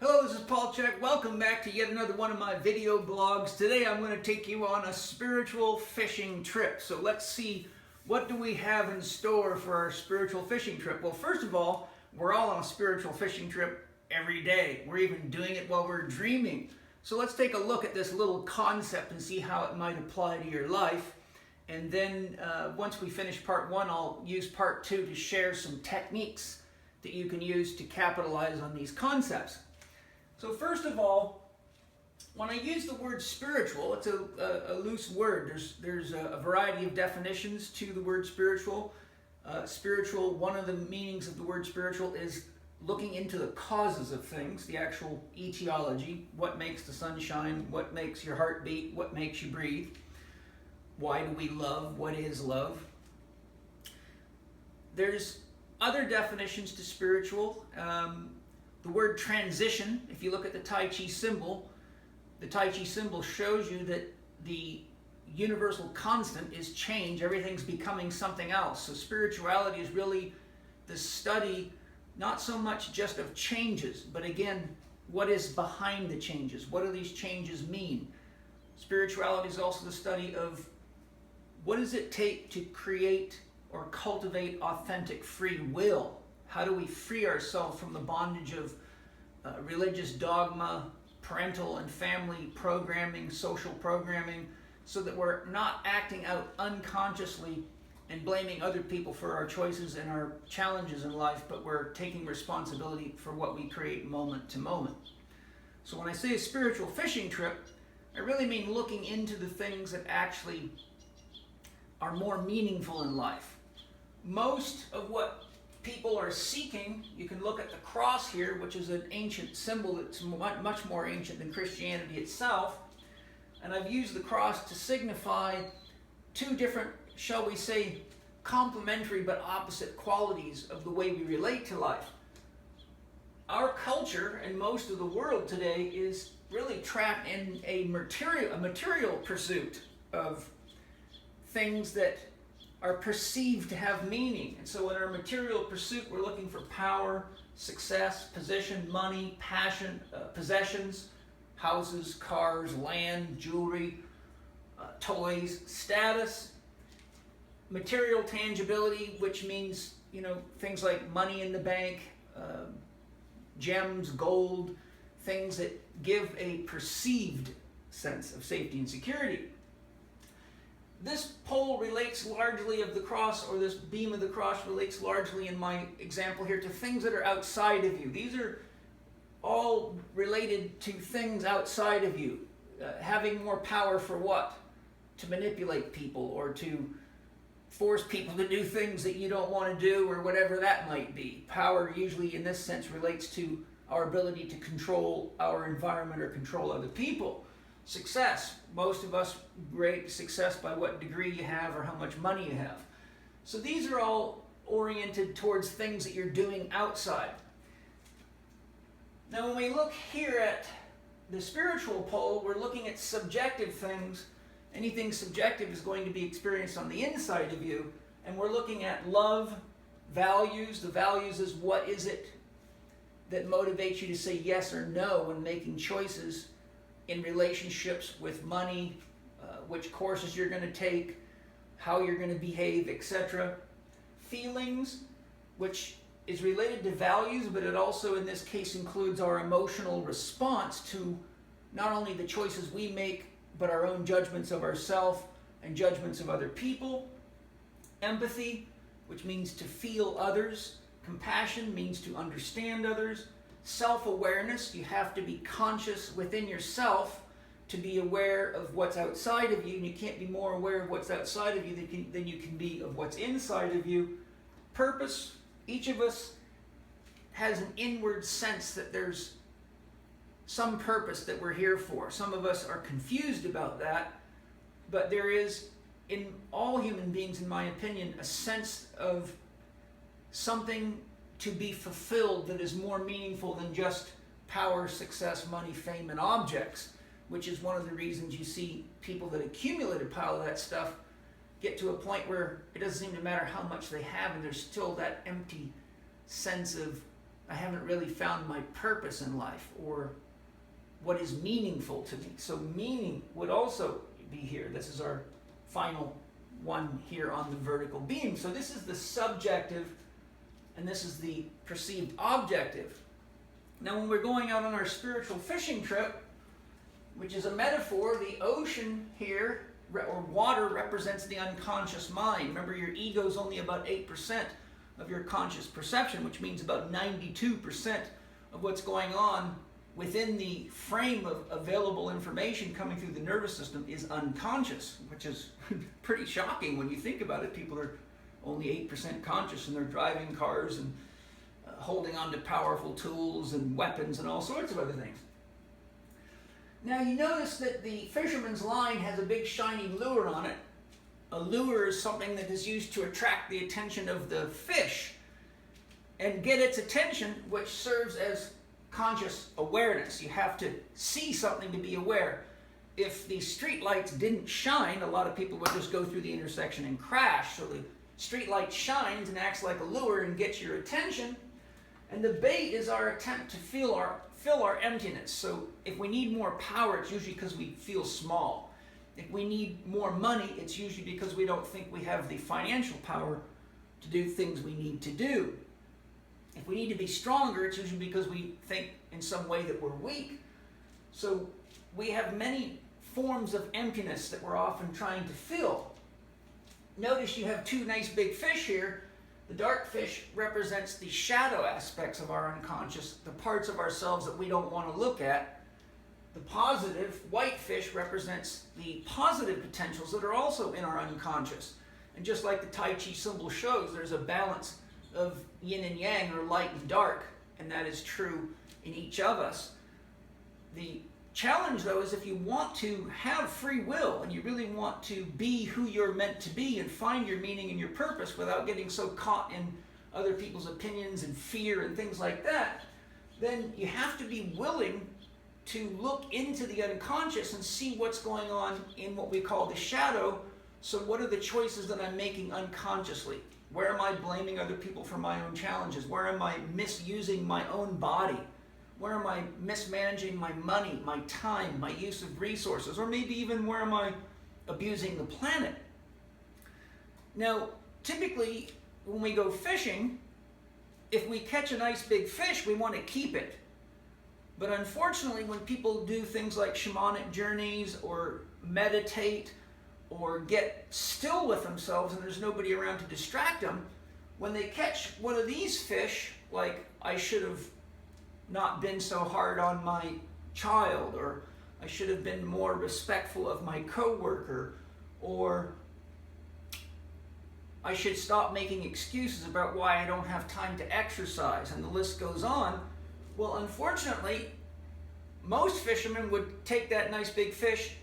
Hello, this is Paul Chek. Welcome back to yet another one of my video blogs. Today I'm going to take you on a spiritual fishing trip. So let's see, what do we have in store for our spiritual fishing trip? Well, first of all, we're all on a spiritual fishing trip every day. We're even doing it while we're dreaming. So let's take a look at this little concept and see how it might apply to your life. And then once we finish part one, I'll use part two to share some techniques that you can use to capitalize on these concepts. So first of all, when I use the word spiritual, it's a loose word. There's a variety of definitions to the word spiritual. Spiritual, one of the meanings of the word spiritual is looking into the causes of things, the actual etiology, what makes the sun shine, what makes your heart beat, what makes you breathe, why do we love, what is love. There's other definitions to spiritual. The word transition, if you look at the Tai Chi symbol shows you that the universal constant is change. Everything's becoming something else. So spirituality is really the study, not so much just of changes, but again, what is behind the changes? What do these changes mean? Spirituality is also the study of what does it take to create or cultivate authentic free will? How do we free ourselves from the bondage of religious dogma, parental and family programming, social programming, so that we're not acting out unconsciously and blaming other people for our choices and our challenges in life, but we're taking responsibility for what we create moment to moment. So when I say a spiritual fishing trip, I really mean looking into the things that actually are more meaningful in life. Most of what people are seeking, you can look at the cross here, which is an ancient symbol that's much more ancient than Christianity itself. And I've used the cross to signify two different, shall we say, complementary but opposite qualities of the way we relate to life. Our culture and most of the world today is really trapped in a material pursuit of things that are perceived to have meaning. And so in our material pursuit, we're looking for power, success, position, money, passion, possessions, houses, cars, land, jewelry, toys, status, material tangibility, which means, things like money in the bank, gems, gold, things that give a perceived sense of safety and security. This pole relates largely of the cross, or this beam of the cross relates largely in my example here to things that are outside of you. These are all related to things outside of you. Having more power for what? To manipulate people or to force people to do things that you don't want to do or whatever that might be. Power usually in this sense relates to our ability to control our environment or control other people. Success. Most of us rate success by what degree you have or how much money you have. So these are all oriented towards things that you're doing outside. Now when we look here at the spiritual pole, we're looking at subjective things. Anything subjective is going to be experienced on the inside of you. And we're looking at love, values. The values is what is it that motivates you to say yes or no when making choices in relationships with money, which courses you're going to take, how you're going to behave, etc. Feelings, which is related to values, but it also in this case includes our emotional response to not only the choices we make, but our own judgments of ourselves and judgments of other people. Empathy, which means to feel others. Compassion means to understand others. Self-awareness, you have to be conscious within yourself to be aware of what's outside of you, and you can't be more aware of what's outside of you than you can be of what's inside of you. Purpose, each of us has an inward sense that there's some purpose that we're here for. Some of us are confused about that, but there is, in all human beings, in my opinion, a sense of something to be fulfilled that is more meaningful than just power, success, money, fame, and objects, which is one of the reasons you see people that accumulate a pile of that stuff get to a point where it doesn't seem to matter how much they have, and there's still that empty sense of I haven't really found my purpose in life, or what is meaningful to me. So meaning would also be here. This is our final one here on the vertical beam. So this is the subjective, and this is the perceived objective. Now when we're going out on our spiritual fishing trip, which is a metaphor, the ocean here, or water, represents the unconscious mind. Remember, your ego is only about 8% of your conscious perception, which means about 92% of what's going on within the frame of available information coming through the nervous system is unconscious, which is pretty shocking when you think about it. People are only 8% conscious, and they're driving cars and holding on to powerful tools and weapons and all sorts of other things. Now you notice that the fisherman's line has a big shiny lure on it. A lure is something that is used to attract the attention of the fish and get its attention, which serves as conscious awareness. You have to see something to be aware. If the street lights didn't shine, a lot of people would just go through the intersection and crash. So the street light shines and acts like a lure and gets your attention. And the bait is our attempt to fill our emptiness. So if we need more power, it's usually because we feel small. If we need more money, it's usually because we don't think we have the financial power to do things we need to do. If we need to be stronger, it's usually because we think in some way that we're weak. So we have many forms of emptiness that we're often trying to fill. Notice you have two nice big fish here. The dark fish represents the shadow aspects of our unconscious, the parts of ourselves that we don't want to look at. The positive white fish represents the positive potentials that are also in our unconscious. And just like the Tai Chi symbol shows, there's a balance of yin and yang, or light and dark, and that is true in each of us. The challenge, though, is if you want to have free will and you really want to be who you're meant to be and find your meaning and your purpose without getting so caught in other people's opinions and fear and things like that, then you have to be willing to look into the unconscious and see what's going on in what we call the shadow. So what are the choices that I'm making unconsciously? Where am I blaming other people for my own challenges? Where am I misusing my own body? Where am I mismanaging my money, my time, my use of resources? Or maybe even where am I abusing the planet? Now, typically, when we go fishing, if we catch a nice big fish, we want to keep it. But unfortunately, when people do things like shamanic journeys or meditate or get still with themselves and there's nobody around to distract them, when they catch one of these fish, like, I should have not been so hard on my child, or I should have been more respectful of my coworker, or I should stop making excuses about why I don't have time to exercise, and the list goes on. Well, unfortunately, most fishermen would take that nice big fish,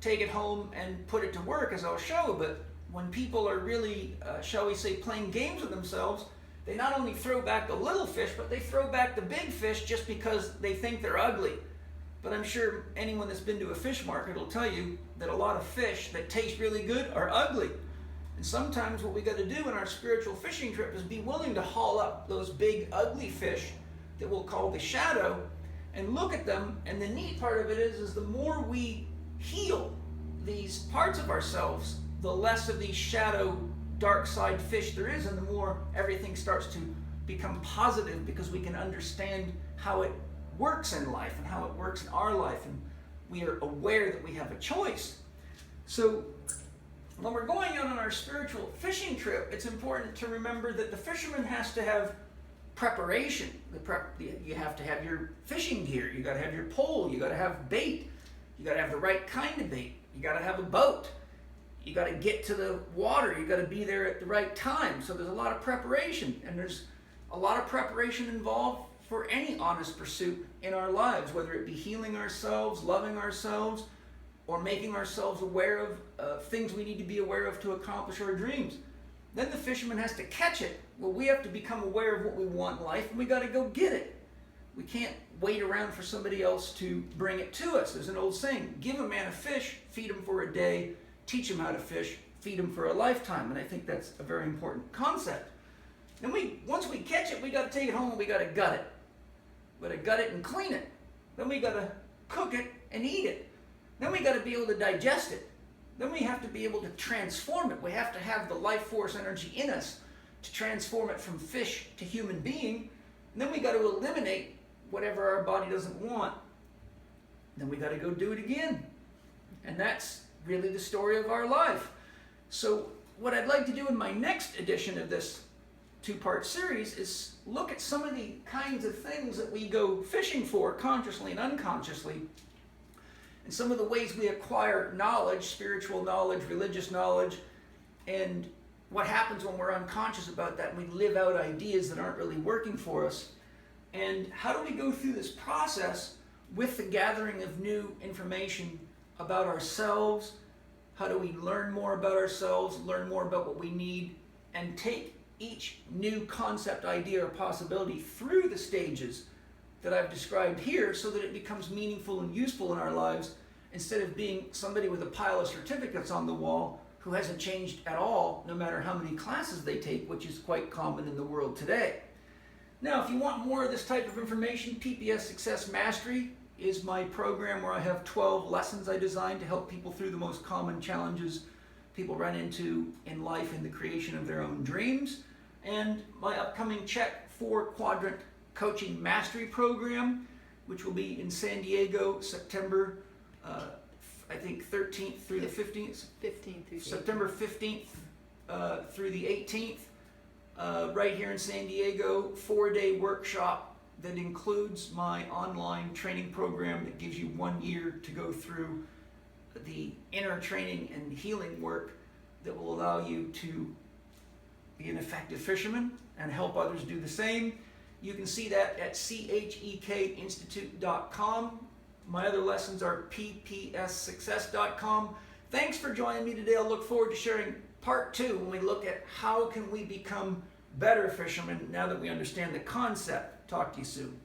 take it home and put it to work, as I'll show, but when people are really, shall we say, playing games with themselves, they not only throw back the little fish, but they throw back the big fish just because they think they're ugly. But I'm sure anyone that's been to a fish market will tell you that a lot of fish that taste really good are ugly. And sometimes what we got to do in our spiritual fishing trip is be willing to haul up those big ugly fish that we'll call the shadow and look at them. And the neat part of it is the more we heal these parts of ourselves, the less of these shadow dark side fish there is, and the more everything starts to become positive, because we can understand how it works in life and how it works in our life, and we are aware that we have a choice. So when we're going out on our spiritual fishing trip, it's important to remember that the fisherman has to have preparation. You have to have your fishing gear, you got to have your pole, you got to have bait, you got to have the right kind of bait, you got to have a boat, you got to get to the water, you got to be there at the right time. So there's a lot of preparation, and there's a lot of preparation involved for any honest pursuit in our lives, whether it be healing ourselves, loving ourselves, or making ourselves aware of things we need to be aware of to accomplish our dreams. Then the fisherman has to catch it. Well, we have to become aware of what we want in life, and we got to go get it. We can't wait around for somebody else to bring it to us. There's an old saying, give a man a fish, feed him for a day, teach him how to fish, feed him for a lifetime. And I think that's a very important concept. Then once we catch it, we got to take it home and we got to gut it. We got to gut it and clean it. Then we got to cook it and eat it. Then we got to be able to digest it. Then we have to be able to transform it. We have to have the life force energy in us to transform it from fish to human being. And then we got to eliminate whatever our body doesn't want. Then we got to go do it again. And that's really the story of our life. So what I'd like to do in my next edition of this two-part series is look at some of the kinds of things that we go fishing for consciously and unconsciously, and some of the ways we acquire knowledge, spiritual knowledge, religious knowledge, and what happens when we're unconscious about that and we live out ideas that aren't really working for us. And how do we go through this process with the gathering of new information about ourselves? How do we learn more about ourselves, learn more about what we need, and take each new concept, idea, or possibility through the stages that I've described here so that it becomes meaningful and useful in our lives, instead of being somebody with a pile of certificates on the wall who hasn't changed at all, no matter how many classes they take, which is quite common in the world today. Now, if you want more of this type of information, PPS Success Mastery is my program where I have 12 lessons I designed to help people through the most common challenges people run into in life in the creation of their own dreams. And my upcoming Chek 4-quadrant coaching mastery program, which will be in San Diego, September, I think 13th through the 15th. 15th through September 15th through the 18th, right here in San Diego, 4-day workshop that includes my online training program that gives you 1 year to go through the inner training and healing work that will allow you to be an effective fisherman and help others do the same. You can see that at chekinstitute.com. My other lessons are ppssuccess.com. Thanks for joining me today. I'll look forward to sharing part 2 when we look at how can we become better fishermen now that we understand the concept. Talk to you soon.